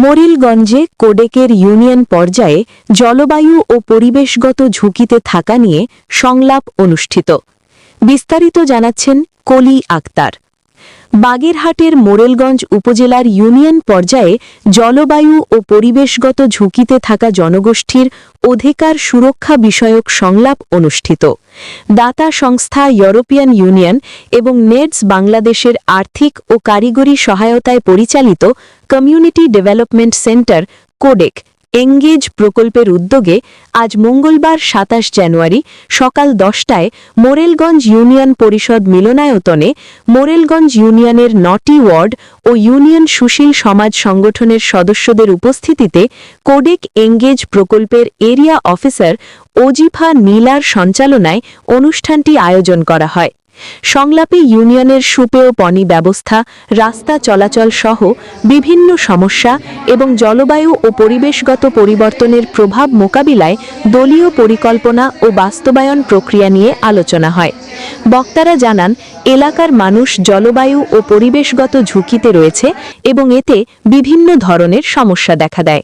মোরেলগঞ্জে কোডেকের union পর্যায়ে জলবায়ু ও পরিবেশগত ঝুঁকিতে থাকা নিয়ে সংলাপ অনুষ্ঠিত। বিস্তারিত জানাচ্ছেন কলি আক্তার। বাগেরহাটের মোরেলগঞ্জ উপজেলার ইউনিয়ন পর্যায়ে জলবায়ু ও পরিবেশগত ঝুঁকিতে থাকা জনগোষ্ঠীর অধিকার সুরক্ষা বিষয়ক সংলাপ অনুষ্ঠিত। দাতা সংস্থা ইউরোপিয়ান ইউনিয়ন এবং নেডস বাংলাদেশের আর্থিক ও কারিগরি সহায়তায় পরিচালিত community development centre codec engage প্রকল্পের উদ্যোগে আজ মঙ্গলবার ২৭ জানুয়ারি সকাল ১০টায় মোরেলগঞ্জ ইউনিয়ন পরিষদ মিলনায়তনে মোরেলগঞ্জ ইউনিয়নের ৯টি ওয়ার্ড ও ইউনিয়ন সুশীল সমাজ সংগঠনের সদস্যদের উপস্থিতিতে কোডেক এঙ্গেজ প্রকল্পের এরিয়া অফিসার ওজিফা নীলার সঞ্চালনায় অনুষ্ঠানটি আয়োজন করা হয়। সংলাপে ইউনিয়নের সুপেয় পানি ব্যবস্থা, রাস্তা চলাচল সহ বিভিন্ন সমস্যা এবং জলবায়ু ও পরিবেশগত পরিবর্তনের প্রভাব মোকাবিলায় দলীয় পরিকল্পনা ও বাস্তবায়ন প্রক্রিয়া নিয়ে আলোচনা হয়। বক্তারা জানান, এলাকার মানুষ জলবায়ু ও পরিবেশগত ঝুঁকিতে রয়েছে এবং এতে বিভিন্ন ধরনের সমস্যা দেখা দেয়।